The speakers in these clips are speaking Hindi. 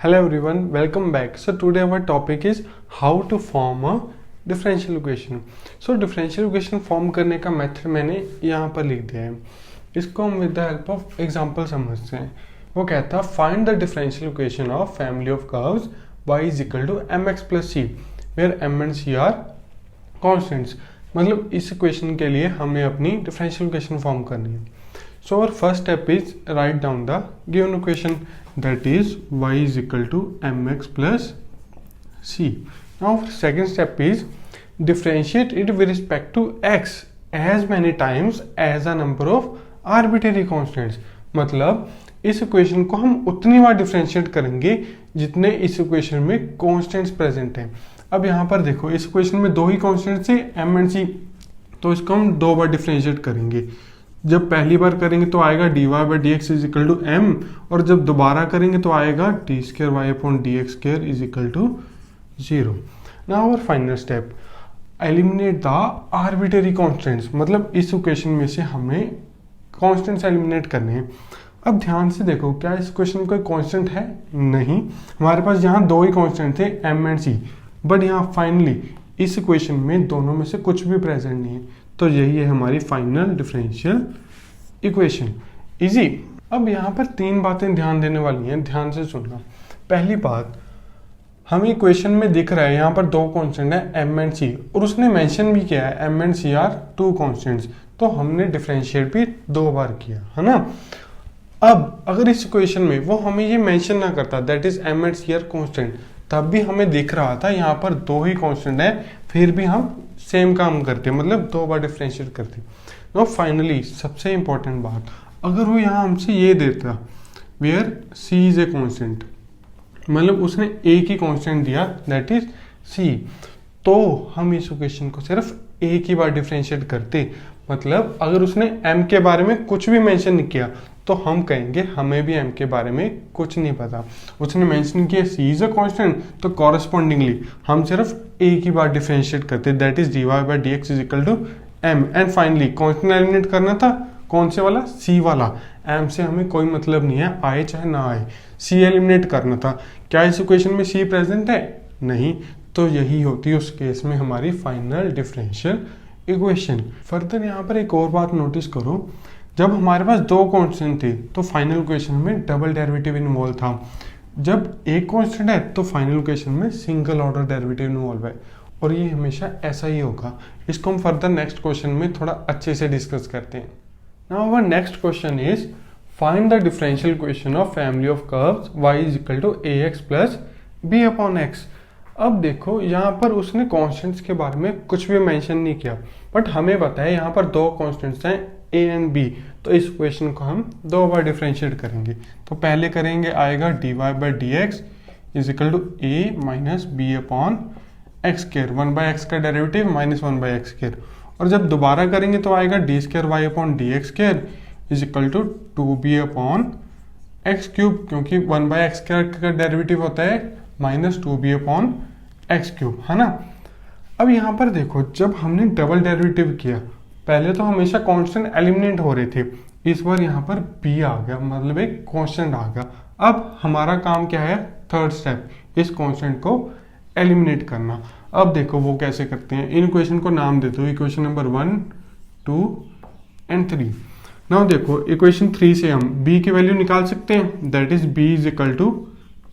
Hello everyone, welcome back. So today our topic is how to form a differential equation. So differential equation form करने का मेथड मैंने यहाँ पर लिख दिया है. इसको हम with the help of example समझते हैं. वो कहता है find the differential equation of family of curves y is equal to mx plus c वेयर m and c are constants. मतलब इस इक्वेशन के लिए हमें अपनी डिफरेंशियल इक्वेशन फॉर्म करनी है. So our first step is write down the given equation, that is y is equal to mx plus c. Now second step is differentiate it with respect to x as many times as a number of arbitrary constants. मतलब इस इक्वेशन को हम उतनी बार डिफरेंशिएट करेंगे जितने इस इक्वेशन में कॉन्स्टेंट्स प्रेजेंट हैं. अब यहाँ पर देखो इस इक्वेशन में दो ही कॉन्स्टेंट्स हैं m एंड c, तो इसको हम दो बार डिफरेंशिएट करेंगे. जब पहली बार करेंगे तो आएगा dy by d x is equal to m, और जब दोबारा करेंगे तो आएगा d square y upon d x square is equal to 0. Now our final step eliminate the arbitrary constants. मतलब इस इक्वेशन में से हमें कॉन्स्टेंट्स एलिमिनेट करने हैं. अब ध्यान से देखो, क्या इस इक्वेशन में कोई कॉन्स्टेंट है? नहीं. हमारे पास यहाँ दो ही कॉन्स्टेंट थे m एंड c, बट यहाँ फाइनली इस इक्वेशन में दोनों में से कुछ भी प्रेजेंट नहीं है. तो यही है हमारी फाइनल डिफरेंशियल इक्वेशन. इजी. अब यहाँ पर तीन बातें ध्यान देने वाली हैं, ध्यान से सुनना. पहली बात, हमें इक्वेशन में दिख रहा है यहाँ पर दो कांस्टेंट है m एंड c, और उसने मेंशन भी किया है m and c are two constants, तो हमने डिफरेंशिएट भी दो बार किया है ना. अब अगर इस इक्वेशन में वो हमें ये मेंशन ना करता that is m and c are constant, तब भी हमें दिख रहा था यहाँ पर दो ही कांस्टेंट है, फिर भी हम सेम काम करते, मतलब दो बार डिफरेंशिएट करते. नो फाइनली सबसे इंपॉर्टेंट बात, अगर वो यहाँ हमसे ये देता where c is a constant, मतलब उसने एक ही कांस्टेंट दिया दैट इज c, तो हम इस इक्वेशन को सिर्फ एक ही बार डिफरेंशिएट करते. मतलब अगर उसने m के बारे में कुछ भी मेंशन नहीं किया तो हम कहेंगे हमें भी m के बारे में कुछ नहीं पता. उसने मेंशन किया c इज अ कांस्टेंट, तो कॉरस्पॉन्डिंगली हम सिर्फ एक ही बार डिफरेंशिएट करते that is dy by d x is equal to m. And finally constant eliminate करना था, कौन से वाला? c वाला. m से हमें कोई मतलब नहीं है, आए चाहे ना आए, c एलिमिनेट करना था. क्या इस इक्वेशन में c प्रेजेंट है? नहीं. तो यही होती है उस केस में हमारी फाइनल डिफरेंशियल इक्वेशन. फर्दर यहाँ पर एक और बात नोटिस करो, जब हमारे पास दो कांस्टेंट थे तो फाइनल इक्वेशन में डबल डेरिवेटिव इन्वॉल्व था. जब एक कांस्टेंट है तो फाइनल इक्वेशन में सिंगल ऑर्डर डेरिवेटिव इन्वॉल्व है, और ये हमेशा ऐसा ही होगा. इसको हम फर्दर नेक्स्ट क्वेश्चन में थोड़ा अच्छे से डिस्कस करते हैं. Now our next question is find the differential equation of family of curves y is equal to ax plus b upon x. अब देखो यहाँ पर उसने कॉन्स्टेंट्स के बारे में कुछ भी मेंशन नहीं किया, बट हमें पता है यहाँ पर दो कॉन्स्टेंट्स हैं a एंड b, तो इस इक्वेशन को हम दो बार डिफरेंशिएट करेंगे. तो पहले करेंगे आएगा dy by d x is equal to a minus b upon x square, one by x का derivative minus one by x square, और जब दोबारा करेंगे तो आएगा d square y upon d x square is equal to two b upon x cube, क्योंकि वन बाई एक्स का डेरिवेटिव होता है minus two b upon x cube, है ना. अब यहाँ पर देखो, जब हमने डबल डेरिवेटिव किया, पहले तो हमेशा कांस्टेंट एलिमिनेट हो रहे थे, इस बार यहाँ पर b आ गया, मतलब एक कांस्टेंट आ गया. अब हमारा काम क्या है? थर्ड स्टेप, इस कांस्टेंट को एलिमिनेट करना. अब देखो वो कैसे करते हैं. इन इक्वेशन को नाम दे दो, इक्वेशन नंबर 1, 2 एंड 3. नाउ देखो इक्वेशन 3 से हम b की वैल्यू निकाल सकते हैं, that is b is equal to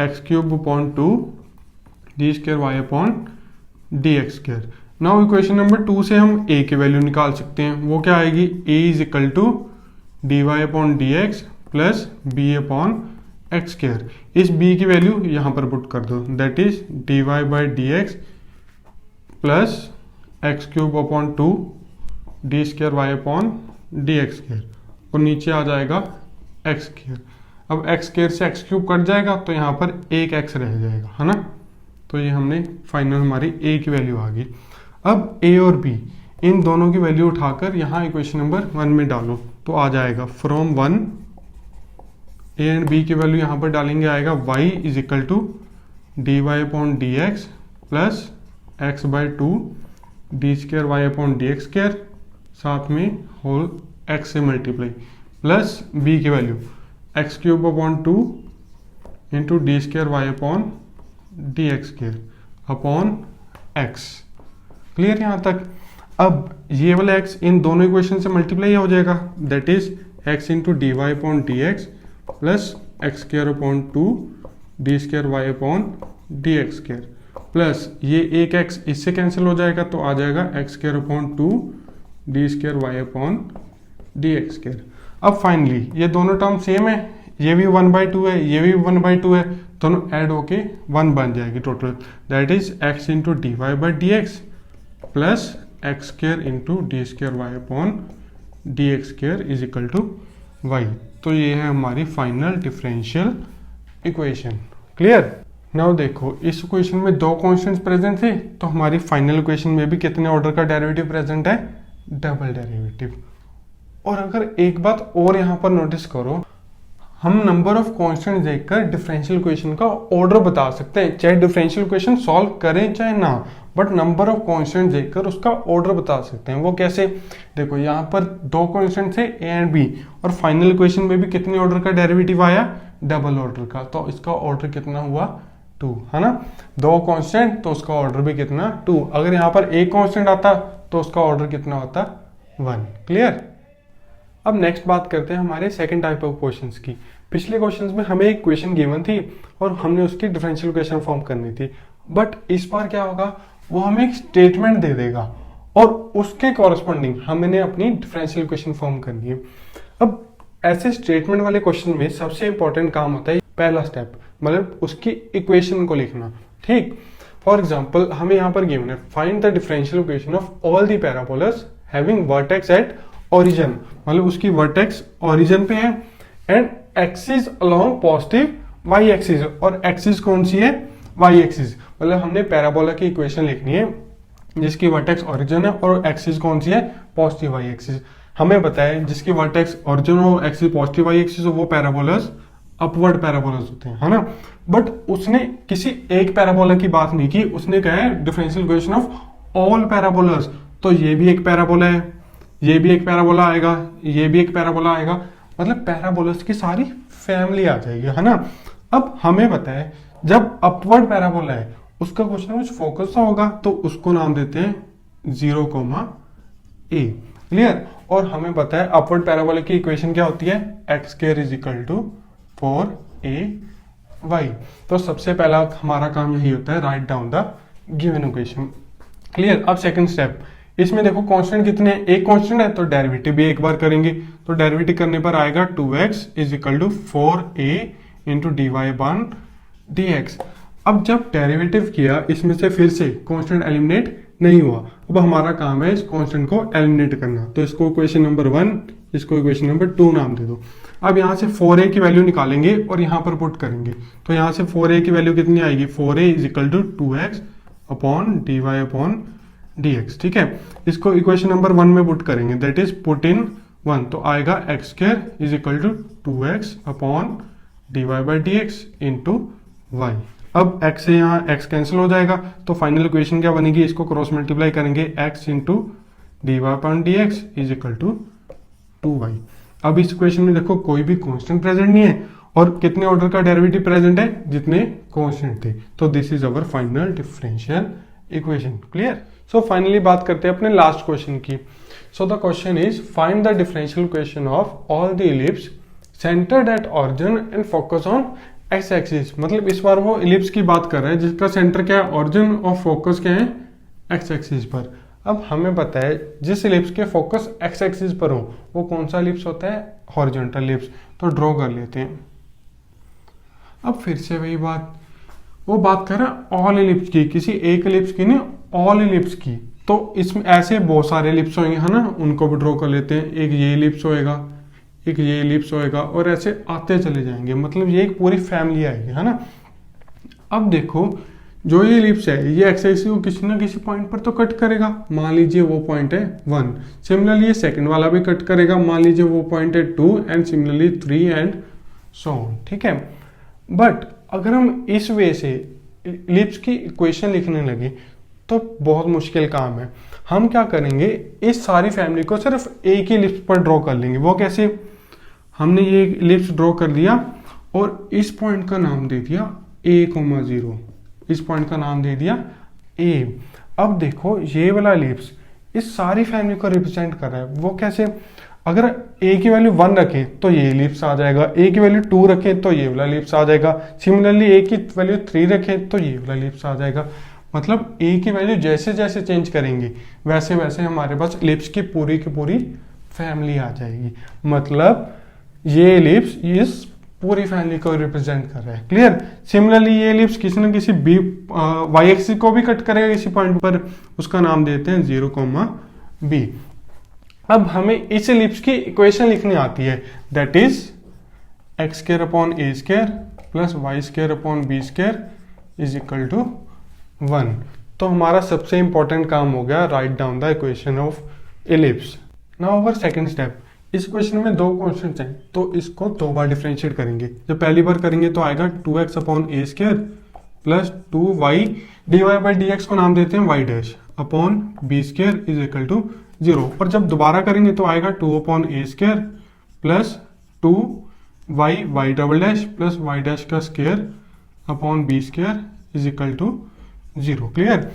x cube upon 2 d square y upon d x square. Now equation number 2 से हम a की वैल्यू निकाल सकते हैं, वो क्या आएगी? a is equal to d y upon d x plus b upon x square. इस b की वैल्यू यहाँ पर पुट कर दो, that is d y by d x plus x cube upon 2 d square y upon d x square, और नीचे आ जाएगा एक्स स्क्र. अब एक्स स्क्र से एक्स क्यूब कट जाएगा तो यहाँ पर एक एक्स रह जाएगा, है ना. तो ये हमने फाइनल हमारी a की वैल्यू आ गई. अब a और b इन दोनों की वैल्यू उठाकर यहाँ इक्वेशन नंबर 1 में डालो, तो आ जाएगा फ्रॉम 1 a एंड b की वैल्यू यहाँ पर डालेंगे, आएगा y is equal to d y upon d x plus x by two d square y upon d x square, साथ में होल x से मल्टीप्लाई, प्लस b की value x cube upon 2 into d square y upon d x square upon x. Clear यहाँ तक? अब ये वाला एक्स इन दोनों इक्वेशन से मल्टीप्लाई हो जाएगा, that is x into d y upon d x plus x square upon 2 d square y upon d x square plus ये एक एक्स इससे कैंसिल हो जाएगा तो आ जाएगा x square upon 2 d square y upon d x square. अब फाइनली ये दोनों टर्म सेम है, ये भी 1/2 है, ये भी 1/2 है, दोनों ऐड होके 1 बन जाएगी total, that is x into d y by d x plus x square into d square y upon d x square is equal to y. तो ये है हमारी final differential equation. Clear? Now देखो इस इक्वेशन में दो कॉन्स्टेंट्स प्रेजेंट थे, तो हमारी फाइनल इक्वेशन में भी कितने ऑर्डर का डेरिवेटिव प्रेजेंट है? Double derivative. और अगर एक बात और यहाँ पर नोटिस करो, हम नंबर ऑफ कॉन्स्टेंट देखकर डिफरेंशियल इक्वेशन का ऑर्डर बता सकते हैं, चाहे डिफरेंशियल इक्वेशन सॉल्व करें चाहे ना, बट नंबर ऑफ कॉन्स्टेंट देखकर उसका ऑर्डर बता सकते हैं। वो कैसे? देखो यहाँ पर दो कॉन्स्टेंट थे ए एंड बी, और फाइनल इक्वेशन में भी कितने ऑर्डर का डेरिवेटिव आया? डबल ऑर्डर का, तो इसका ऑर्डर कितना हुआ? 2, है ना? दो कॉन्स्टेंट तो उसका ऑर्डर भी कितना? 2। अगर यहाँ पर एक कॉन्स्टेंट आता तो उसका ऑर्डर कितना होता? 1। क्लियर? अब नेक्स्ट बात करते हैं हमारे सेकंड टाइप ऑफ क्वेश्चंस की। पिछले क्वेश्चंस में हमें एक क्वेश्चन गिवन थी और हमने उसकी डिफरेंशियल इक्वेशन फॉर्म करनी थी, बट इस बार क्या होगा, वो हमें एक स्टेटमेंट दे देगा और उसके कॉरस्पॉन्डिंग हमने अपनी डिफरेंशियल इक्वेशन फॉर्म करनी है। अब ऐसे स्टेटमेंट वाले क्वेश्चन में सबसे इंपॉर्टेंट काम होता है पहला स्टेप, मतलब उसकी इक्वेशन को लिखना। ठीक, फॉर एग्जाम्पल हमें यहाँ पर गिवन है find the differential equation of all the parabolas having vertex at origin, मतलब उसकी वर्टेक्स ओरिजिन पे है and axis along positive y axis, और एक्सिस कौन सी है? Y axis. मतलब हमने पैराबोला की इक्वेशन लिखनी है जिसकी वर्टेक्स ओरिजिन है और एक्सिस कौन सी है? Positive y axis. हमें बताया जिसकी वर्टेक्स ओरिजिन हो, एक्सिस पॉजिटिव वाई एक्सिस हो, वो पैराबोलास अपवर्ड पैराबोलास होते हैं, है ना? बट उसने किसी एक पैराबोला की बात नहीं की, उसने कहा है differential equation of all parabolas. तो ये भी एक पैराबोला है, ये भी एक पैराबोला आएगा, ये भी एक पैराबोला आएगा, मतलब पैराबोलास की सारी फैमिली आ जाएगी, है ना? अब हमें पता है जब अपवर्ड पैराबोला है उसका कुछ ना कुछ फोकस होगा, तो उसको नाम देते हैं 0, a। क्लियर? और हमें पता है अपवर्ड पैराबोला की इक्वेशन क्या होती है? X square is equal to 4ay। तो सबसे पहला हमारा काम यही होता है, right down the given equation. Clear? अब सेकंड स्टेप, इसमें देखो कांस्टेंट कितने हैं? एक कांस्टेंट है तो डेरिवेटिव भी एक बार करेंगे, तो डेरिवेटिव करने पर आएगा 2x is equal to 4a into d y by d x. अब जब डेरिवेटिव किया इसमें से फिर से कांस्टेंट एलिमिनेट नहीं हुआ, अब हमारा काम है इस कांस्टेंट को एलिमिनेट करना, तो इसको इक्वेशन नंबर 1, इसको इक्वेशन नंबर 2 नाम दे दो। अब यहाँ से 4a की वैल्यू निकालेंगे और यहाँ पर पुट करेंगे, तो यहाँ से 4a की वैल्यू कितनी आएगी? 4a is equal to 2x upon d y upon dx। ठीक है, इसको इक्वेशन नंबर 1 में पुट करेंगे, दैट इज पुट इन 1, तो आएगा x square is equal to 2x upon d y by d x into y. अब x से यहाँ x कैंसिल हो जाएगा, तो फाइनल इक्वेशन क्या बनेगी? इसको क्रॉस मल्टीप्लाई करेंगे, x into d y upon d x is equal to 2y। अब इस इक्वेशन में देखो कोई भी कांस्टेंट प्रेजेंट नहीं है और कितने ऑर्डर का डेरिवेटिव प्रेजेंट है? जितने कांस्टेंट थे। तो this is our final differential equation. Clear? So finally बात करते हैं अपने लास्ट क्वेश्चन की। So the question is find the differential equation of all the ellipse centred at origin and focus on x axis. मतलब इस बार वो इलिप्स की बात कर रहा है जिसका सेंटर क्या है? ऑरिजिन, और फोकस क्या है? एक्स एक्सिस पर। अब हमें पता है जिस इलिप्स के फोकस एक्स एक्सिस पर हो वो कौन सा इलिप्स होता है? Horizontal ellipse. तो ड्रॉ कर लेते हैं। अब फिर से वही बात, वो बात कर रहा है ऑल इलिप्स की, किसी एक इलिप्स की नहीं, ऑल इलिप्स की। तो इसमें ऐसे बहुत सारे इलिप्स होंगे, है ना? उनको भी ड्रॉ कर लेते हैं। एक ये इलिप्स होएगा, एक ये इलिप्स होएगा, और ऐसे आते चले जाएंगे, मतलब ये एक पूरी फैमिली आएगी, है ना? अब देखो जो ये इलिप्स है ये एक्स एक्सिस को किसी ना किसी पॉइंट पर तो कट करेगा, मान लीजिए वो पॉइंट है 1। सिमिलरली ये सेकंड वाला भी कट करेगा, मान लीजिए वो पॉइंट है 2, and similarly 3 and so on. ठीक है, बट अगर हम इस वे से इलिप्स की इक्वेशन लिखने लगे तो बहुत मुश्किल काम है। हम क्या करेंगे, इस सारी फैमिली को सिर्फ एक ही इलिप्स पर ड्रॉ कर लेंगे। वो कैसे? हमने ये इलिप्स ड्रॉ कर लिया और इस पॉइंट का नाम दे दिया a,0, इस पॉइंट का नाम दे दिया a। अब देखो ये वाला एलिप्स इस सारी फैमिली को रिप्रेजेंट कर रहा है। वो कैसे? अगर a की वैल्यू 1 रखें तो ये एलिप्स आ जाएगा, a की वैल्यू 2 रखें तो ये वाला एलिप्स आ जाएगा, सिमिलरली a की वैल्यू 3 रखें तो ये वाला एलिप्स आ जाएगा। मतलब a की वैल्यू जैसे जैसे चेंज करेंगे वैसे वैसे हमारे पास एलिप्स की पूरी फैमिली आ जाएगी। मतलब ये एलिप्स इस पूरी फैमिली को रिप्रेजेंट कर रहा है। क्लियर? सिमिलरली ये एलिप्स किसी न किसी बी वाई एक्सिस को भी कट करेगा किसी पॉइंट पर, उसका नाम देते हैं 0,b। अब हमें इस एलिप्स की इक्वेशन लिखनी आती है, that is x² plus y² is equal to 1। तो हमारा सबसे इंपॉर्टेंट काम हो गया, right down the equation of ellipse. Now our second step, इस क्वेश्चन में दो कॉन्स्टेंट्स हैं तो इसको दो बार डिफरेंशिएट करेंगे। जब पहली बार करेंगे तो आएगा 2x/a² प्लस 2y dy/dx को नाम देते हैं y' b² is equal to 0। और जब दोबारा करेंगे तो आएगा 2/a² plus 2y plus y' b² is equal to 0। Clear?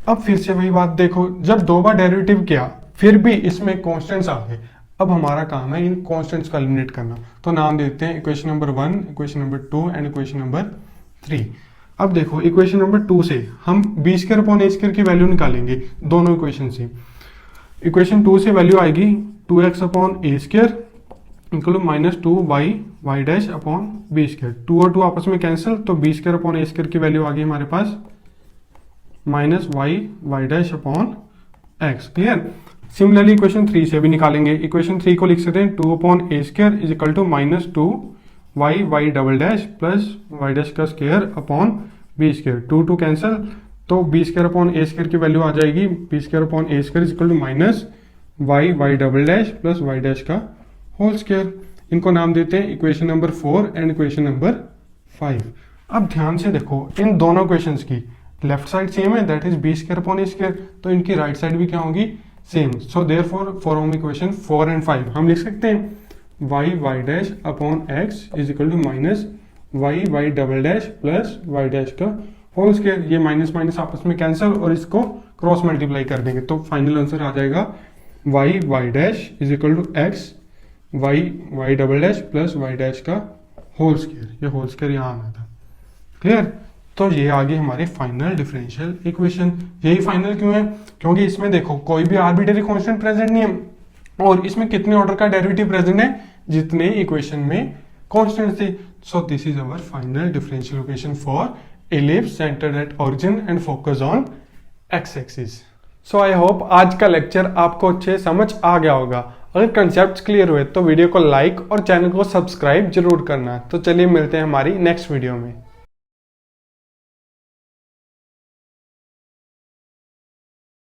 अब फिर से वही बात देखो, जब दो बार डेरिवेटिव किया फिर भी इसमें कॉन्स्टेंट्स आ गए। अब हमारा काम है इन कॉन्स्टेंट्स को एलिमिनेट करना, तो नाम देते हैं equation number 1, equation number 2 and equation number 3। अब देखो इक्वेशन नंबर 2 से हम b²/a² की वैल्यू निकालेंगे दोनों इक्वेशन से। इक्वेशन 2 से वैल्यू आएगी 2x/a² equal to minus 2y/b²। 2 और 2 आपस में कैंसिल, तो b²/a² की वैल्यू आ गई हमारे पास minus y/x। Clear? Similarly equation 3 से भी निकालेंगे। इक्वेशन 3 को लिख सकते हैं 2/a² is equal to minus 2y plus y'² 2 cancel, तो b²/a² की वैल्यू आ जाएगी b²/a² is equal to minus y plus y'²। इनको नाम देते हैं equation number 4 and equation number 5। अब ध्यान से देखो, इन दोनों इक्वेशंस की लेफ्ट साइड सेम है, दैट इज b²/a², तो इनकी राइट साइड भी क्या होगी? Same. So therefore for equation 4 and 5 हम लिख सकते हैं y'/x is equal to minus y plus y'²। ये माइनस माइनस आपस में कैंसिल और इसको क्रॉस मल्टीप्लाई कर देंगे, तो फाइनल आंसर आ जाएगा y is equal to x y plus y'²। ये होल स्क्वायर यहाँ आना था। क्लियर? तो ये आ गई हमारी फाइनल डिफरेंशियल इक्वेशन। यही फाइनल क्यों है? क्योंकि इसमें देखो कोई भी आर्बिट्ररी कांस्टेंट प्रेजेंट नहीं है, और इसमें कितने ऑर्डर का डेरिवेटिव प्रेजेंट है? जितने इक्वेशन में कांस्टेंट थे। So this is our final differential equation for ellipse centred at origin and focus on x axis. So I hope आज का लेक्चर आपको अच्छे समझ आ गया होगा। अगर कंसेप्ट क्लियर हुए तो वीडियो को लाइक और चैनल को सब्सक्राइब जरूर करना। तो चलिए मिलते हैं हमारी नेक्स्ट वीडियो में।